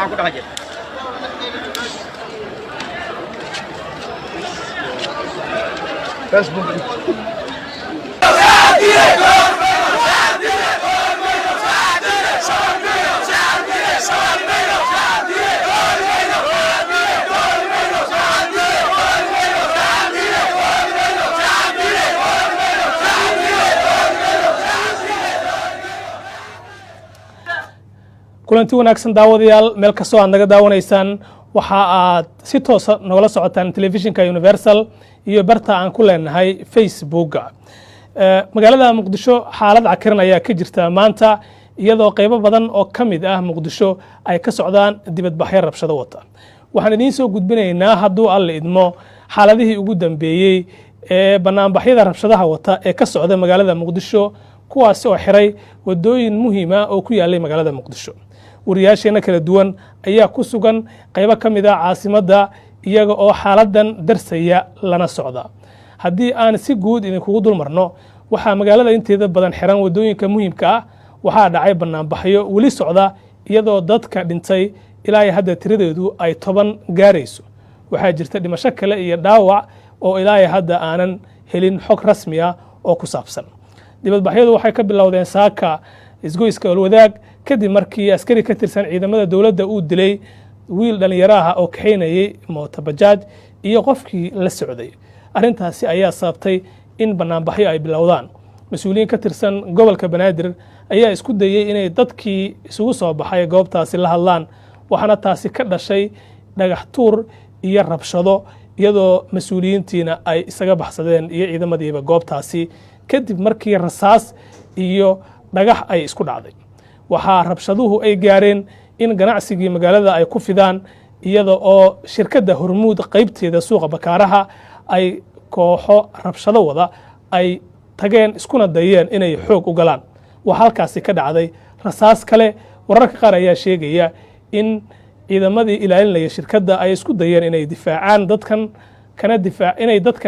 معكم حاجة فيسبوك kulanti wanaagsan daawadayaal meel kastoo aad naga daawanaysaan waxa aad si toos ah nagala socotaan telefishinka Universal iyo barta aan ku leenahay Facebook magaalada Muqdisho xaalad cakiran ayaa ka jirta maanta iyadoo qaybo badan oo kamid ah Muqdisho ay ka socdaan dibadbaxyo rabshado wata waxaan idin soo gudbinaynaa hadduu alle idmo xaaladihii ugu dambeeyay ee banaanbaxyada rabshadaha wata ee ka socda magaalada Muqdisho kuwaas oo xiray wadooyin muhiim ah oo ku yaalay magaalada Muqdisho wariyaasheena kala duwan ayaa ku sugan qaybo kamid ah caasimadda iyaga oo xaaladan darsaya lana socda haddii aan si guud idinkugu dulmarno waxaa magaalada inteeda badan xiran wadooyinka muhiimka ah waxaa dhacay banaanbaxyo weli socda iyadoo dadka dhintay ilaa hadda tiradeedu ay 10 gaarayso waxaa jirta dhimasho kale iyo dhaawac oo ilaa hadda aanan helin xog rasmi ah oo ku saabsan dibadbaxyadu waxay ka bilowdeen saaka isgoyska wadaag kadib markii askari ka tirsan ciidamada dawladda uu dilay wiil dhalinyaro ah oo kaxeynayay mooto bajaaj iyo qofkii la socday arrintaasi ayaa sababtay in banaanbaxyo ay bilowdaan mas'uuliyiin ka tirsan gobolka Banaadir ayaa isku dayay inay dadkii isugu soo baxay goobtaasi la hadlaan waxaana taasi ka dhashay dhagax tuur iyo rabshado iyadoo mas'uuliyiintiina ay isaga baxsadeen iyo ciidamadiiba goobtaasi kadib markii rasaas iyo dhagax ay isku dhacday waxaa rabshaduhu ay gaareen in ganacsigii magaalada ay ku fidaan iyada oo shirkadda Hormuud qaybteeda suuqa Bakaaraha ay kooxo rabshado wada ay tageen iskuna dayeen inay xoog u galaan waxa halkaasi ka dhacday rasaas kale wararka qaar ayaa sheegaya in ciidamadii ilaalinaya shirkadda ay isku dayeen inay difaacaan dadkan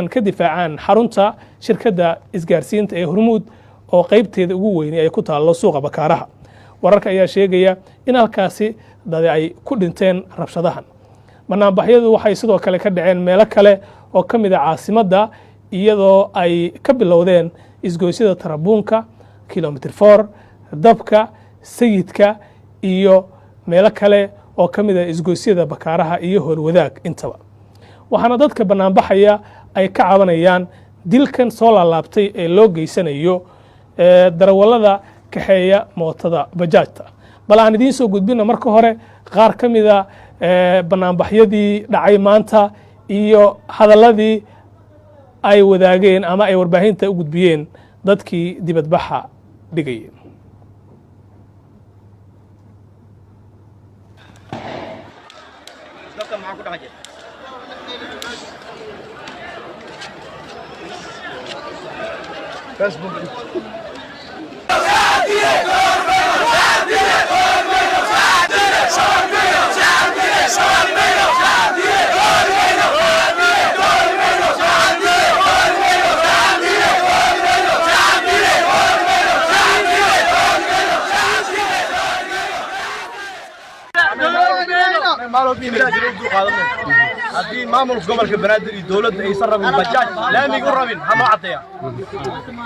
ka difaacaan xarunta shirkadda isgaarsiinta ee Hormuud oo qaybteeda ugu weyn ay ku taalo suuqa Bakaaraha wararka ayaa sheegaya in halkaasi dad ay ku dhinteen rabshadahan banaanbaxyadu waxay sidoo kale ka dhaceen meelo kale oo kamid ah caasimadda iyadoo ay ka bilowdeen isgoysyada Tarabuunka kilometer 4 dabka sayidka iyo meelo kale oo kamid ah isgoysyada Bakaaraha iyo Howlwadaag intaba waxaana dadka banaanbaxaya ay ka cabanayaan dilkan soo laabtay ee loo geysanayo darawalada kaxeeya mootada bajaajta bal aan idin soo gudbino marka hore qaar kamid ah banaanbaxyadii dhacay maanta iyo hadaladii ay wadaageen ama ay warbaahinta u gudbiyeen dadkii dibadbaxa dhigay فيسبوك هذه مامور قبل كبنادر الدولة يسرب البجاج لا يقربين هم عطيا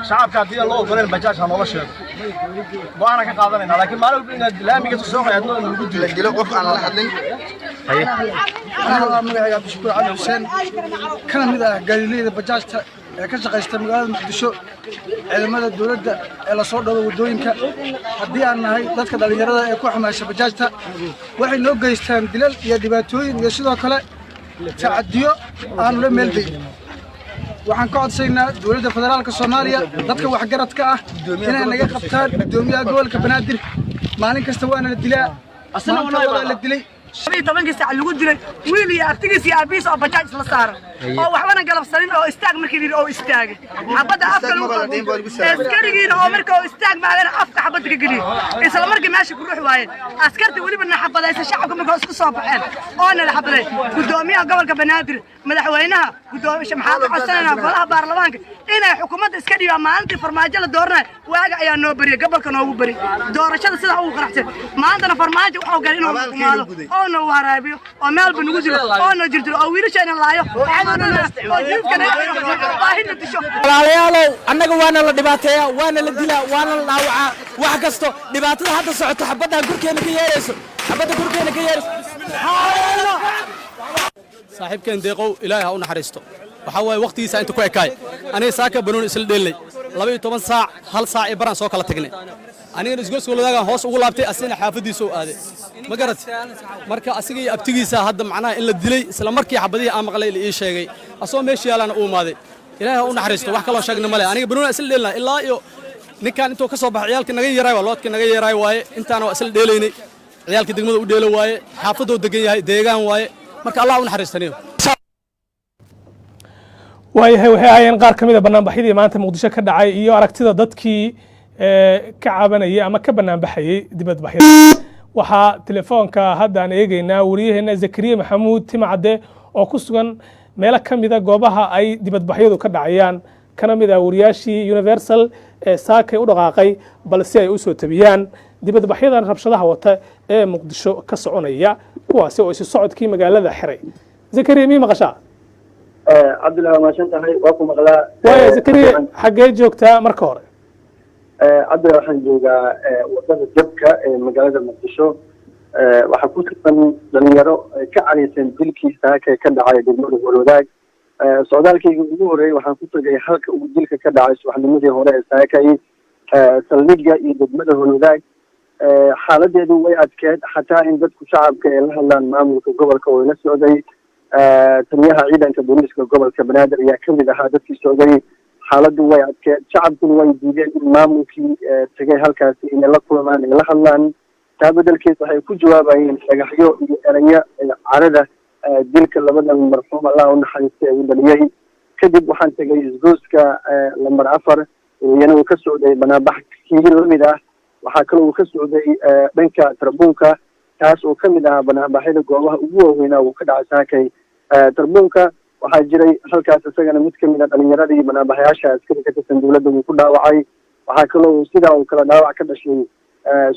شعب كاتي الله قلنا البجاج هم الله شيء وأنا كقاضي لكن ما لو لا يقدر السوق يدور الوجود اللي قف على الحدين أنا مقعد بشكر على حسين كان هذا قال لي البجاج كشغلت مقالة مقدشو ciidamada dawladda ee la soo dhawo wadooyinka hadii aan nahay dadka dhalinyarada ee ku xamaasha bajaajta waxay noo geystaan dilal iyo dhibaatooyin iyo sidoo kale tacadiyo aan la meelday waxaan ka codsaynaa dawladda federaalka Soomaaliya dadka wax garadka ah inay naga qabtaan gudoomiyaha gobolka Banaadir maalin kasta waana la dilaa asna waa la dilay شبيه طبعاً كيساع اللي قلت لك ويلي أرتجس يا أبيس أو بجاج لصار أو وحنا قلب صارين أو استاج مركير أو استاج عبدا أفكر أسكري أو مركو استاج ما علينا أفكر حبتك قليل إذا مركي ماشي كل روح وايد أسكرت ولي بدنا حبدا إذا شعبكم مركو اسكت صابحين أنا اللي حبدا قدومي قبل كبنادر مدحوينها قدومي شمحات حسنا قالها بارلمانك إنا حكومة إسكري ما أنت فرماجة دورنا واقع يا نوبري قبل كانوا بري دور شد سلا هو قرحت ما عندنا فرماجة وحو قالين oo noo waraabiyo oo meel ba nagu dilo oo noo jirjiro oo wiilasheena laayo oo jidkana baahina disho walaalayaalow annaga waana la dhibaateeyaa waana la dilaa waana la dhaawacaa wax kasto dhibaatada hadda socoto xabadda gurkeena ka yeerayso saaxiibkeen deeqow ilaahay ha u naxariisto waxa waaye waqtigiisa inta ku ekaay aniga saaka banoon isla dheelay 12 saac hal saac ee baran soo kala tagnay anigana isgoosgooladagan hoos ugu laabtay asina xaafadiisa u aaday ma garat marka asiga iyo abtigiisa hadda macnaha in la dilay isla markii xabadihii aan maqlay ii sheegay asoo meeshii yaalana uu maaday ilaahay ha u naxariisto wax kaloo sheegna male aniga banoon isla dheelnaa ilaa iyo ninkan intuu ka soo baxay ciyaalkii naga yeeray waa loodkii naga yeeray waaye intaana waa isla dheelaynay ciyaalkii degmada u dheelo waaye xaafadoo degan yahay deegaan waaye marka allah u naxariistaniyo waayahay waxay ahaayeen qaar ka mid a banaanbaxyadii maanta muqdisho ka dhacay iyo aragtida dadkii ka cabanayay ama ka banaanbaxayay dibadbaxyada waxaa telefoonka haddaan eegaynaa wariyaheena zakariya maxamuud timacade oo ku sugan meelo ka mida goobaha ay dibadbaxyadu ka dhacayaan kana mid ah wariyaashii universal ee saakay u dhaqaaqay balse ay u soo tabiyaan dibadbaxyadan rabshadaha wata ee muqdisho ka soconaya kuwaasi oo isu socodkii magaalada xiray zakariya mii maqashaa cabdullahi waa mahadsantahay waa ku maqlaa waaya zakariya xaggee joogtaa marka hore cabdullahi waxaan joogaa wadada jabka ee magaalada muqdisho waxaa ku sugan dhalinyaro ka caraysan dilkii saaka ka dhacay degmada holwadaag socdaalkayga ugu horeeyey waxaan ku tagay halka uu dilka ka dhacay subaxnimadii hore ee saakay saldhigga iyo degmada holwadaag xaaladeedu way adkeed xataa in dadku shacabka ay la hadlaan maamulka gobolka oo la socday taliyaha ciidanka booliiska gobolka banaadir ayaa kamid ahaa dadkii socday xaaladdu way adkeed shacabkuna way diideen in maamulkii tegay halkaasi inay la kulmaan ay la hadlaan taa bedelkeed waxay ku jawaabayeen dhagaxyo iyo erayo carada dilka labadan marxuum allah u naxariistay ee u dhaliyey kadib waxaan tegay isgooska lambar 4 iyana uu ka socday banaanbax kii lamid ah waxaa kaloo uu ka socday dhanka tarbuunka taas oo kamid ahaa banaanbaxyada goobaha ugu waaweynaa uu ka dhacay saakay tarbuunka waxaa jiray halkaas isagana mid kamid a dhalinyaradii banaanbaxyaasha askari ka tirsan dowladda uu ku dhaawacay waxaa kaloo sidaa uu kala dhaawac ka dhashay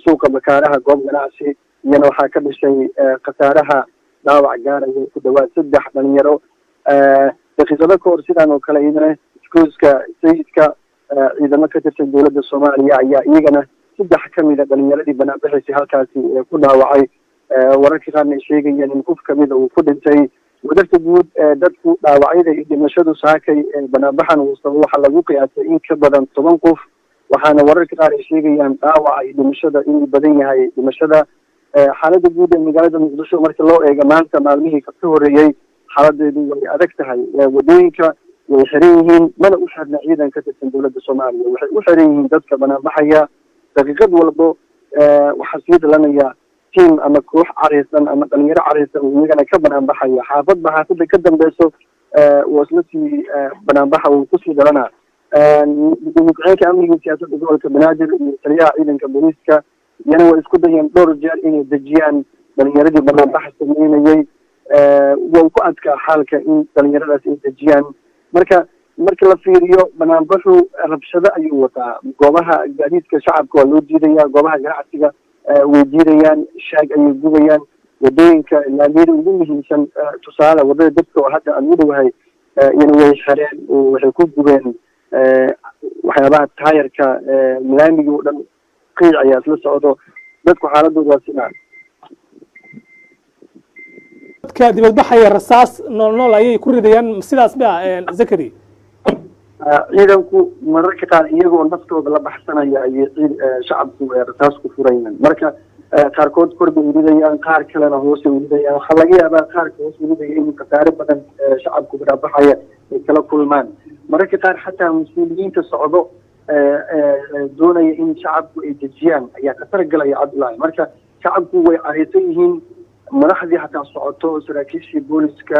suuqa bakaaraha goob ganacsi iyana waxaa ka dhashay khasaaraha dhaawac gaaraya ku dhawaad 3 dhalinyaro daqiiqado ka hor sidaan oo kale iyadana iskuuska sayidka ciidamo ka tirsan dowladda soomaaliya ayaa iyagana 3 kamid a dhalinyaradii banaanbaxaysay halkaasi ku dhaawacay wararka qaarna ay sheegayeen in qof kamida uu ku dhintay wadarta guud dadku dhaawacyada iyo dhimashadu saakay banaanbaxan uu sababo waxaa lagu qiyaasay in ka badan 10 qof waxaana wararka qaar ay sheegayaan dhaawaca iyo dhimashada inuu badan yahay dhimashada xaaladda guud ee magaalada muqdisho marka loo eego maanta maalmihii ka horeeyey xaaladeedu way adag tahay wadooyinka way xiran yihiin mana u xirna ciidan ka tirsan dowladda soomaaliya waxay u xiran yihiin dadka banaanbaxaya daqiiqad walbo waxaa sii dhalanaya tiim ama koox careysan ama dhalinyaro careysan iyagana ka banaanbaxaya xaafadba xaafadda ka dambeyso waa isla sii banaanbaxa uu kusii dhalanaa gudoomiye amniga siyaasadda gobolka banaadir iyo taliyaha ciidanka booliiska iyana way isku dayeen dhowr jeer inay dejiyaan dhalinyaradii banaanbaxa sameynayay way ku adkaa xaalka in dhalinyaradaas ay dejiyaan marka la fiiriyo banaanbaxu rabshado ayuu wataa goobaha gaadiidka shacabka waa loo diidaya goobaha ganacsiga way diidayaan shaag ayay gubayaan wadooyinka laamiyada ugu muhiimsan tusaale wadada dadka oo hadda aan u dhowahay iyana way xireen waxay ku gubeen waxyaabaha taayarka laamiga oo dhan qiic ayaa isla socdo dadku xaaladooda waa sidaa dadka dibadbaxaya rasaas nool ayay ku ridayaan sidaas ba zakari ciidanku mararka qaar iyagoo naftooda la baxsanaya ayay shacabku rasaas ku furayaan marka qaarkood kor bay uridayaan qaar kalena hoose uridayaan waxaa laga yaabaa qaarka hoos uridaya in khasaare badan shacabku banaanbaxaya ay kala kulmaan mararka qaar xataa mas-uuliyiinta socdo doonaya in shacabku ay dejiyaan ayaa khatar galaya cabdullaahi marka shacabku way careysan yihiin madaxdii xataa socoto saraakiishii booliska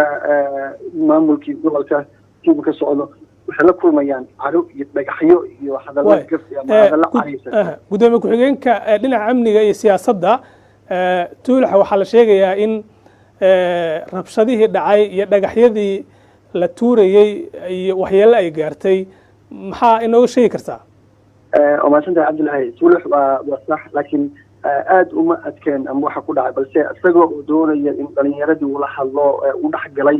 maamulkii gobolka tiiba ka socdo waxay la kulmayaan caro iyo dhagaxyo iyo hadallo gafsi ama hadallo careysan gudoomiye ku-xigeenka dhinaca amniga iyo siyaasadda tuulaxa waxaa la sheegayaa in rabshadihii dhacay iyo dhagaxyadii la tuurayey iyo waxyeelo ay gaartay maxaa inooga sheegi kartaa waa mahadsantahay cabdullaahi tuulax waa sax laakiin aad uma adkeen ama waxa ku dhacay balse isagoo uu doonaya in dhalinyaradii uu la hadlo u dhexgalay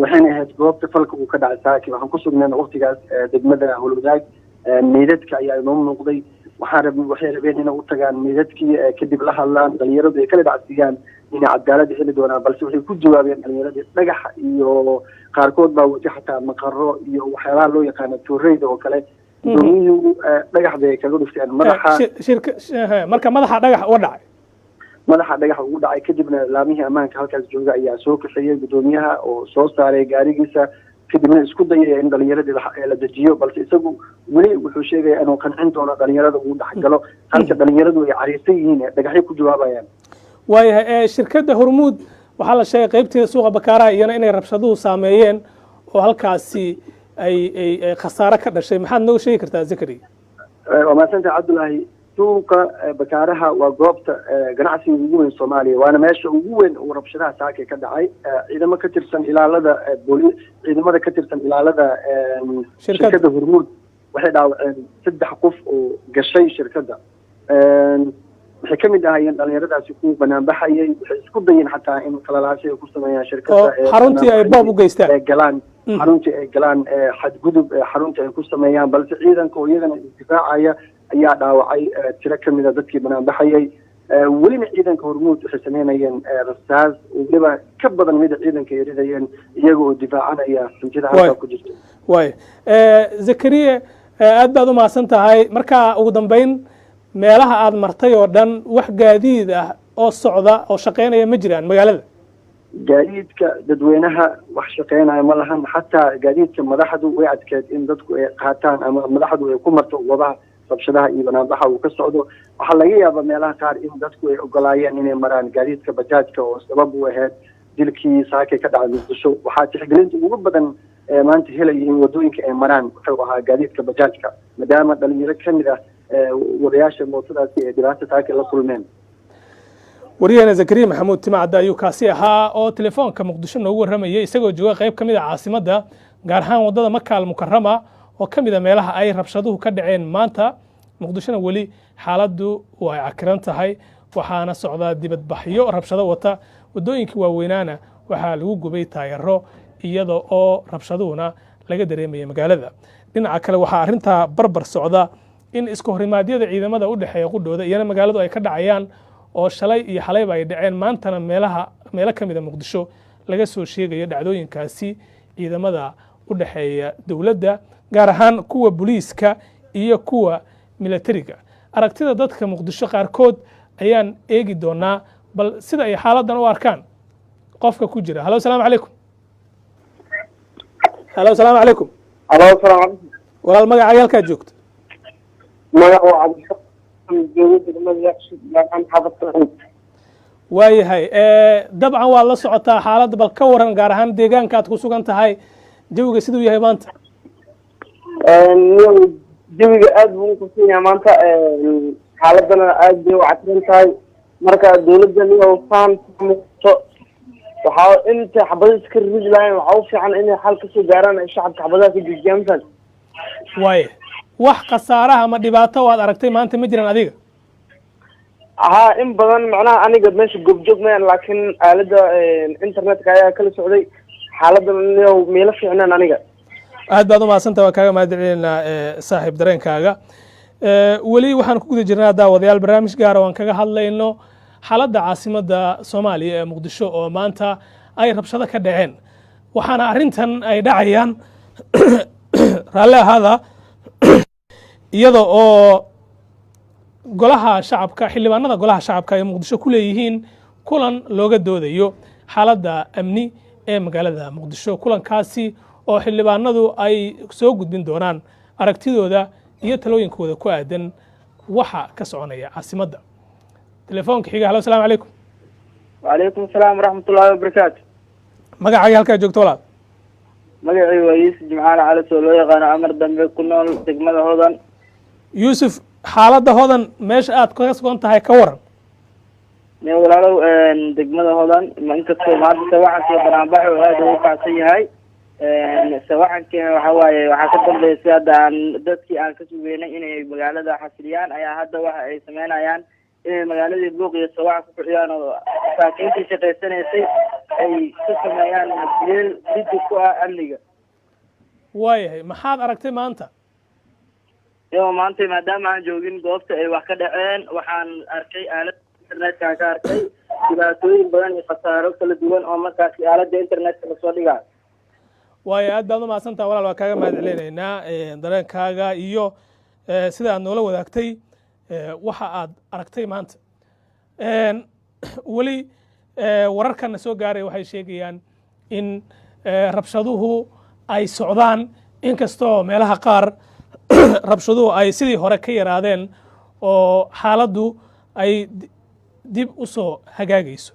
waxayna ahayd goobta falka uu ka dhacay saaki waxaan ku sugnayna waqtigaas degmada Howlwadaag meydadka ayaa inoo muuqday waxay rabeen inay u tagaan meydadkii kadib la hadlaan dhalinyaradu ay kala dhacsiiyaan inay cadaalad heli doonaan balse waxay ku jawaabeen dhalinyaradii dhagax iyo qaarkood baa wati xataa maqaro iyo waxyaabaha loo yaqaano tuureyda oo kale gudoomiyuhu dhagax bay kaga dhufteen marka madaxa dhagax uga dhacay madaxa dhagax ugu dhacay kadibna laamihii ammaanka halkaas jooga ayaa soo kaxeeyey gudoomiyaha oo soo saaray gaarigiisa kadibna isku dayaya in dhalinyaradii la dejiyo balse isagu weli wuxuu sheegaya inuu qancin doono dhalinyarada uu dhexgalo halka dhalinyaradu ay cariisan yihiin dhagaxyo ku jawaabayaan waayahay shirkadda hormuud waxaa la sheegay qaybteeda suuqa bakaaraha iyana inay rabshaduhu saameeyeen oo halkaasi ay khasaare ka dhashay maxaad nooga sheegi kartaa zakari waa mahadsantahay cabdullaahi suuqa bakaaraha waa goobta ganacsiga ugu weyn Soomaaliya waana meesha ugu weyn oo rabshadaha saaka ka dhacay ciidamada ka tirsan ilaalada shirkadda hormuud waxay dhaawaceen 3 qof oo gashay shirkadda waxay ka mid ahaayeen dhalinyaradaasi ku banaan baxayay waxay isku dayeen xataa in qalalaashay ay ku sameeyaan shirkadda xaruntii ay boob u geystaan xaruntii ay galaan xadgudub xaruntii ay ku sameeyaan balse ciidanka oo iyagana isdifaacaya ayaa dhaawacay tiro ka mid a dadkii banaan baxayay welina ciidanka hormuud waxay sameynayeen rasaas weliba ka badan mida ciidanka ay ridayeen iyaga oo difaacanaya hantida halkaa ku jirta waay zakariye aad baad u mahadsan tahay marka ugu dambeyn meelaha aad martay oo dhan wax gaadiid ah oo socda oo shaqeynaya ma jiraan magaalada gaadiidka dadweynaha wax shaqeynaya ma lahan xataa gaadiidka madaxdu way adkeed in dadku ay qaataan ama madaxdu ay ku marto wadaha rabshadaha iyo banaanbaxa uu ka socdo waxaa laga yaabaa meelaha qaar in dadku ay ogolaayeen inay maraan gaadiidka bajaajka oo sabab u ahayd dilkii saakay ka dhacay Muqdisho waxaa tixgelinta ugu badan maanta helaya in wadooyinka ay maraan wuxuu ahaa gaadiidka bajaajka maadaama dhalinyaro ka mid ah wadayaasha mootadaasi ay dhibaato saakay la kulmeen wariyahena zakariya maxamuud timacadda ayuu kaasi ahaa oo telefoonka muqdisho noogu warramayay isagoo jooga qayb ka mid ah caasimadda gaar ahaan waddada Maka al-Mukarrama oo ka mid ah meelaha ay rabshaduhu ka dhaceen maanta muqdishona weli xaaladdu way cakiran tahay waxaana socdaa dibadbaxyo rabshado wata waddooyinkii waaweynaana waxaa lagu gubay taayaro iyada oo rabshaduhuna laga dareemaya magaalada dhinaca kale waxaa arrintaa barbar socda in isku horimaadyada ciidamada u dhexeeya qudhooda iyana magaaladu ay ka dhacayaan oo shalay iyo xalayba ay dhaceen maantana meelo ka mid a muqdisho laga soo sheegayo dhacdooyinkaasi ciidamada u dhexeeya dowladda gaar ahaan kuwa booliiska iyo kuwa militariga aragtida dadka muqdisho qaarkood ayaan eegi doonaa bal sida ay xaaladan u arkaan qofka ku jira halo salaamu calaykum halo salaamu calaykum halo salaamu calaykum walaal magacaaga halkaa joogto magaca waa cabdishakuur waayahay dabcan waad la socotaa xaaladda bal ka waran gaar ahaan deegaanka aad ku sugan tahay jawiga siduu yahay maanta jawiga aad buu u kusan yahay maanta xaaladana aad bay u cakiran tahay marka dawladdan iyo faan muuqato waxaa inta xabadaha iska ridi lahayn waxaa u fiican inay xal kasoo gaaraan ay shacabka xabadaha ka joojiyaan misan waaye wax khasaaraha ama dhibaato waad aragtay maanta ma jiraan adiga haa in badan macnaha aniga meesha goobjoog mayaan laakiin aalada internetka ayaa kala socday xaaladan meelo fiicnaan aniga aad baad u mahadsantaha waan kaaga mahadcelinaynaa saaxiib dareenkaaga weli waxaan ku guda jirnaa daawadayaal barnaamij gaara waan kaga hadlayno xaaladda caasimadda Soomaaliya ee Muqdisho oo maanta ay rabshado ka dhaceen waxaana arrintan ay dhacayaan raalli ahaada iyada oo golaha shacabka xildhibaanada golaha shacabka ay Muqdisho ku leeyihiin kulan looga doodayo xaaladda amni ee magaalada Muqdisho kulankaasi oo xildhibaanadu ay soo gudbin doonaan aragtidooda iyo talooyinkooda ku aadan waxa ka soconaya caasimadda telefoonka xiga halo salaamu calaykum وعليكم السلام ورحمة الله وبركاته magacaaga halkaa joogto walaal magacii waa yuusuf jimcaale cali soo loo yaqaano amar dambe ku nool degmada hodan yuusuf xaaladda hodan meesha aad kaga sugan tahay ka waran nin walaalow degmada hodan inkastoo maanta sawaxanka iyo banaanbaxu aad ugu kacsan yahay sawaxankiina waxa waaye waxaa ka dambeysay hadda dadkii aan ka sugeynay inay magaalada xasiliyaan ayaa hadda waxa ay sameynayaan inay magaaladii buuq iyo sawaca ku bixiyaan oo masaakiintii shaqaysanaysay ay ku sameeyaan dileel liddi ku ah amniga. waayahay maxaad aragtay maanta iyagoo maanta maadaama aan joogin goobta ay wax ka dhaceen waxaan arkay aalada internetka ka arkay dhibaatooyin badan iyo khasaaro kala duwan oo markaasi aalada internetka lasoo dhigaa. waayo aad baad u mahadsantaha walaal waa kaaga mahad celinaynaa dareenkaaga iyo sida aad noola wadaagtay waxa aad aragtay maanta weli wararkana soo gaaray waxay sheegayaan in rabshaduhu ay socdaan inkastoo meelaha qaar rabshaduhu ay sidii hore ka yaraadeen oo xaaladdu ay dib u soo hagaagayso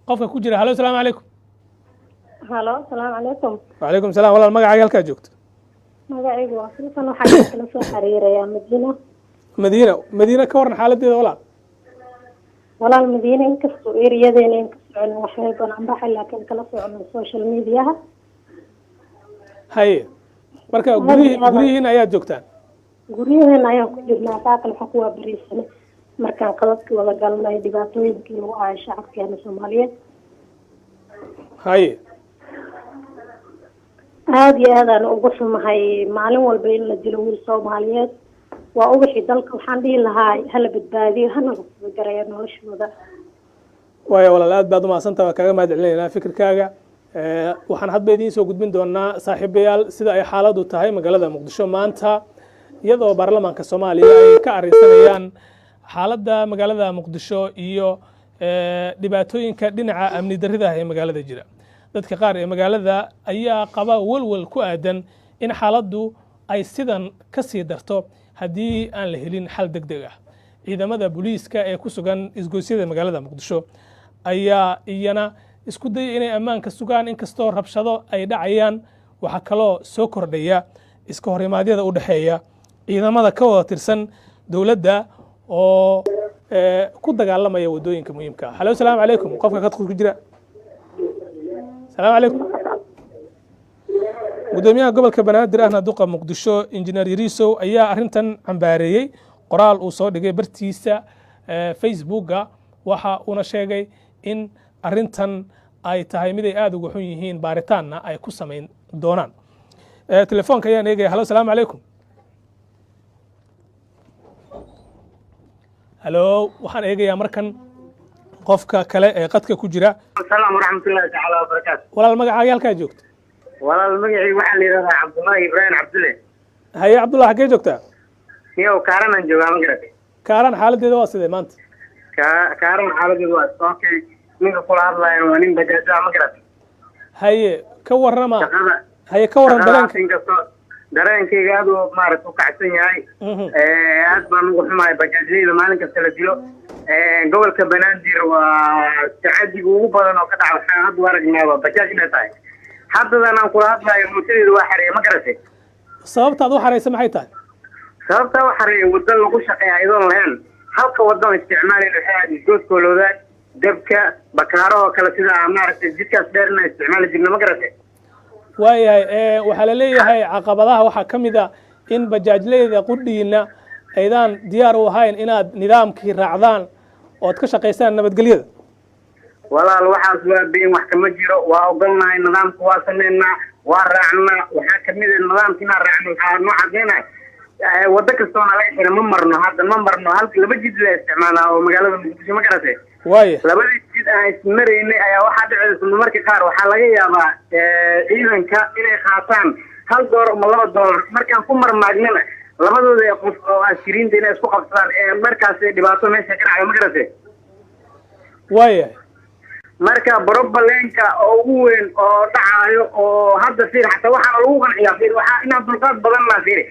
qofka ku jira halo asalaamu calaykum halo asalaamu calaykum wacalaykum salaam walaal magacaaga halkaa joogto magacaygu waa sultan waxaa kala soo xiriirayaa madiina ka waran xaaladeeda walaal madiina inkastoo eriyadeena in ka socon waxay bananbaxay laakiin kala socno social mediaha haye marka guryihiina ayaad joogtaan guryaheena ayaan ku jirnaa saakal waxaa ku waabariisane markaan qadadkii wada galnay dhibaatooyinkii lagu ahay shacabkeena soomaaliyeed haye aada iyo aadaan ugu xumahay maalin walba in la dilo wiil soomaaliyeed waa ugaxii dalka waxaan dhihi lahaa hala badbaadiyo hana lasugarayo noloshooda waayo walaal aad baad umahadsantaha waa kaaga mahad celinaynaa fikirkaaga waxaan hadba idiin soo gudbin doonaa saaxiibayaal sida ay xaaladu tahay magaalada muqdisho maanta iyadoo baarlamaanka soomaaliya ay ka arrinsanayaan xaaladda magaalada muqdisho iyo dhibaatooyinka dhinaca amni darrida ee magaalada jira dadka qaar ee magaalada ayaa qaba walwal ku aadan in xaaladdu ay sidan ka sii darto haddii aan la helin xal degdeg ah ciidamada booliiska ee ku sugan isgoysyada magaalada muqdisho ayaa iyana isku dayay inay ammaanka sugaan inkastoo rabshado ay dhacayaan waxaa kaloo soo kordhaya iska horimaadyada u dhexeeya ciidamada ka wada tirsan dowladda oo ku dagaalamaya wadooyinka muhiimka ah halo asalaamu calaykum qofka khadka ku jira asalaamu calaykum gudoomiyaha gobolka banaadir ahna duqa muqdisho injineer yariisow ayaa arrintan cambaareeyey qoraal uu soo dhigay bartiisa facebooka waxa uuna sheegay in arrintan ay tahay mid ay aada uga xun yihiin baaritaanna ay ku samayn doonaan telefoonka ayaan eegaya halo asalaamu calaykum halo waxaan eegayaa markan qofka kale ee qadka ku jira asalaam waraxmatullaahi tacaala wabarakaatu walaal magacaaga halkaa joogta walaal magacii waxaa la yidhahdaa cabdullaahi ibraahim cabdulle haye cabdullah xaggee joogtaa niyow kaaranaan joogaa ma garatay kaaran xaaladeeda waa sidee maanta kaaran xaaladeedu waa okay ninka kula hadlayan waa nin bajaaja ma garatay haye ka warrama haye ka warran dareenka inkastoo dareenkayga aad u maaragta u kacsan yahay aad baan ugu xumahay bajaajyada maalin kasta la dilo gobolka banaadir waa tacadiga ugu badan oo ka dhaca waxaan hadda u aragnaaba bajaaj inay tahay haddadan aan kula hadlayo mootadeedu waa xareeye ma garatay sababtaad u xareysa maxay tahay sababtaa u xareeye wadda lagu shaqeeya iyadoon lahayn halka waddan isticmaalayn waxay ahayd isgoodkoolooda dabka bakaarahoo kale sida maaragtay jidkaas dheerna isticmaali jirna ma garatay waayahay waxaa la leeyahay caqabadaha waxaa ka mid a in bajaajleyda qudhiina aydaan diyaar u ahayn inaad nidaamkii raacdaan ood ka shaqaysaan nabadgelyada walaal waxaas waa been wax kama jiro waa ogolnahay nidaamka waa sameynaa waa raacnaa waxaa kamid a nidaamka inaan raacno waxaa noo cadeynahay waddo kastoona laga xira ma marno hadda ma marno halka laba jid la isticmaalaa oo magaalada muqdisho ma garatay waaya labadii jid aan ismaraynay ayaa waxaa dhaceysa marmarka qaar waxaa laga yaabaa ciidanka inay qaataan $1 ama $2 markaan ku marmaagnana labadooda qof oo ashiriinta inay isku qabsadaan markaas dhibaato meesha ka dhacdo ma garatay waaya marka broblem-ka oo ugu weyn oo dhacayo oo hadda fiir xataa waxaana lagu qanciyaa fiir waxaa inaan dulqaad badan laa fiiri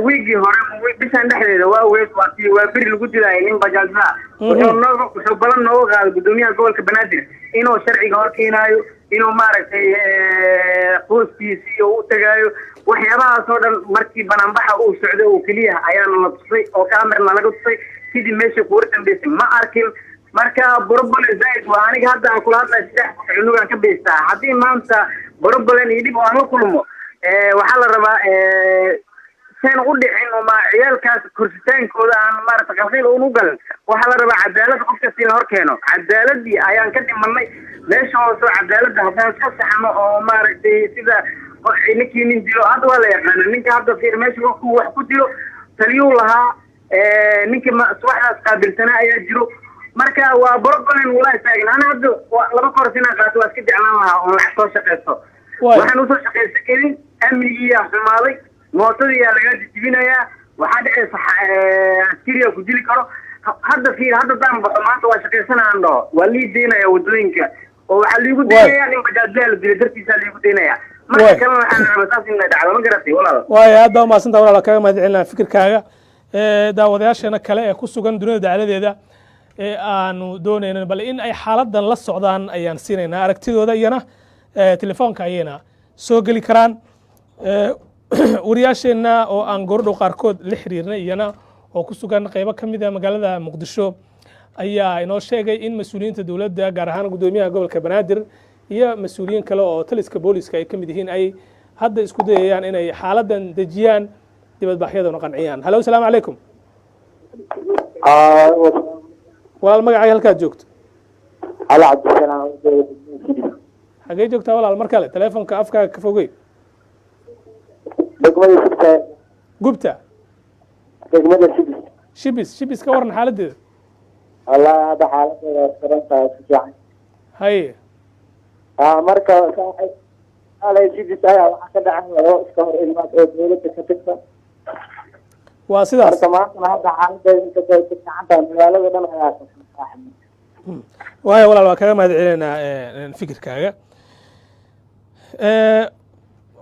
wiigii hore bishan dhexdeeda waa weyd waa beri lagu dilaayo nin bajaajda wuxuu balan nooga qaaday gudoomiyaha gobolka banaadir inuu sharciga hor keenaayo inuu maaragtay qoyskiisii u tagaayo waxyaabahaas oo dhan markii banaanbaxa uu socday oo keliya ayaana la tusay oo kamerna laga tusay sidii meeshii kuura dambeysay ma arkin marka broblem zaid waa aniga hadda aan kula hadlay 3 cunugan ka beystaa haddii maanta broblem iyo dhib oo aan la kulmo waxaa la rabaa سين قد حين وما عيال كاس كرسيتين كودا عن مارة قلقيل ونقل وحلا ربع عدالة قفك سين هركينو عدالة دي أيان كدي مني ليش هو سو عدالة ده هفان سكس حما ومارة دي سيدا نكي ننجلو هذا ولا يقانا نكي هذا في رميش وحكو وحكو تليو لها نكي سواحة قابلتنا يجرو marka waa broblem wala taagan ana hadda laba korsina qaato waa iska jeclaan lahaa oo lacag soo shaqeysto waxaan u soo shaqeystay amnigii xumaaday mootadii laga jibinayaa waxa dhacaysa askariga ku dili karo hadda daan baxo maanta waa shaqeysanaan dho waa liideenaya wadooyinka oo waxa liigu deenaya in bajaajyada dil dartiisa liigu deenaya marka kalena aan rabaa in dhacdo ma garatay walaal waay aad ma santaa walaal kaga mahadcelina fikirkaaga daawadayaasheena kale ee ku sugan dunida dacaladeeda aanu doonayna bal in ay xaaladan la socdaan ayaan siinaynaa aragtidooda iyana telefoonka ayayna soo geli karaan wariyaasheenna oo aan goordhow qaarkood la xiriirnay iyana oo ku sugan qaybo ka mid ah magaalada muqdisho ayaa inoo sheegay in mas-uuliyiinta dowladda gaar ahaan gudoomiyaha gobolka banaadir iyo mas-uuliyiin kale oo taliska booliska ay ka mid yihiin ay hadda isku dayayaan inay xaaladan dejiyaan dibadbaxyadana qanciyaan halo asalaamu calaykum walaal magacaaga halkaad joogto على عبد السلام xagee joogtaa walaal mar kale teleefonka afkaaga ka fogey degmada sibta gubta degmada sibis shibis ka waran xaaladeeda والله هذا حالته فرنسا يعني haye marka على sibis ayaa waxa ka dhacay oo iska hor ilmaad oo dawladda ka tirsan waa sidaas marka maanta hadda xaaladeeda inta ay ka taxantaa magaalada dhan ayaa ka saaxmay waayo walaal waa kaga mahadcelinaynaa fikirkaaga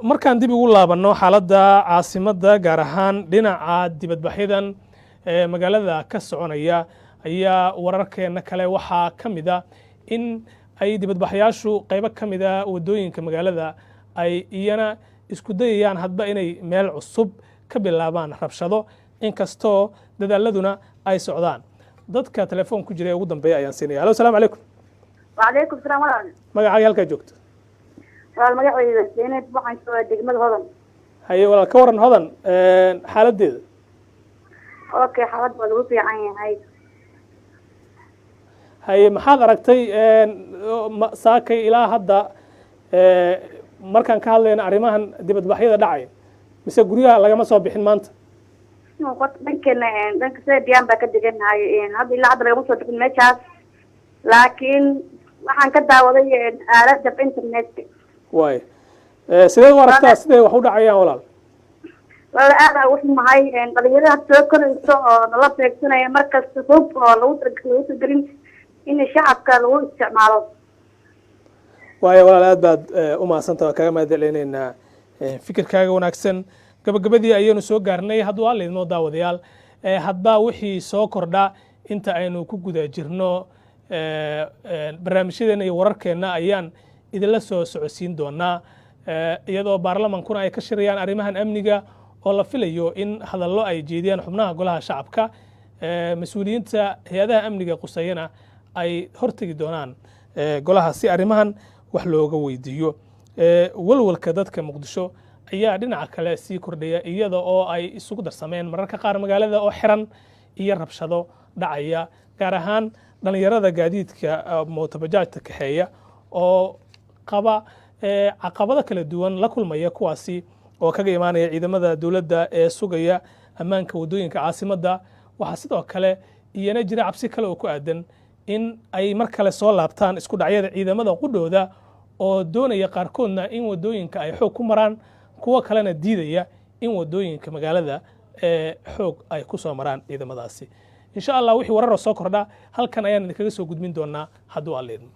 markaan dib ugu laabanno xaaladda caasimadda gaar ahaan dhinaca dibadbaxyadan magaalada ka soconaya ayaa wararkeena kale waxaa ka mid a in ay dibadbaxyaashu qaybo ka mid a wadooyinka magaalada ay iyana isku dayayaan hadba inay meel cusub ka bilaabaan rabshado inkastoo dadaaladuna ay socdaan dadka telefoon ku jira ugu dambeeya ayaan siinaya halo asalaamu calaykum وعليكم السلام ورحمة magacaaga halkaa joogto الله المجاعي زينب waxaan soo degmad hodan haye walaal ka waran hodan xaaladeeda okay xaalad waa lagu fiican yahay haye maxaad aragtay saakay ilaa hadda markaan ka hadlayna arrimahan dibadbaxyada dhacaya mise guryaha lagama soo bixin maanta dhanka seediyan baa ka degannahay hadda ilaa hadda lagama soo bixin meeshaas laakiin waxaan ka daawaday aaladda internetka waay sidee u aragtaa siday wax u dhacayaan walaal wala aad aan u xumahay dhalinyarada soo korayso oo nala beegsanaya markasta hub oo lagu talagelin in shacabka lagu isticmaalo waayo walaal aad baad u mahadsantaha kaga mahadcelinaynaa fikirkaaga wanaagsan gabagabadii ayaynu soo gaarnay hadduu alla idmoo daawadayaal hadba wixii soo kordha inta aynu ku guda jirno barnaamijyadeena iyo wararkeenna ayaan idinla soo socodsiin doonaa iyadoo baarlamankuna ay ka shirayaan arrimahan amniga oo la filayo in hadallo ay jeediyaan xubnaha golaha shacabka mas-uuliyiinta hay-adaha amniga qusayana ay hortegi doonaan golaha si arrimahan wax looga weydiiyo walwalka dadka muqdisho ayaa dhinaca kale sii kordhaya iyada oo ay isugu darsameen mararka qaar magaalada oo xiran iyo rabshado dhacaya gaar ahaan dhalinyarada gaadiidka mootobajaajta kaxeeya oo qaba caqabado kala duwan la kulmaya kuwaasi oo kaga imaanaya ciidamada dowladda ee sugaya ammaanka wadooyinka caasimadda waxaa sidoo kale iyana jira cabsi kale oo ku aadan in ay mar kale soo laabtaan isku dhacyada ciidamada qudhooda oo doonaya qaarkoodna in wadooyinka ay xoog ku maraan kuwa kalena diidaya in wadooyinka magaalada xoog ay ku soo maraan ciidamadaasi insha allah wixii warar soo kordha halkan ayaan idinkaga soo gudbin doonaa hadduu alla idmo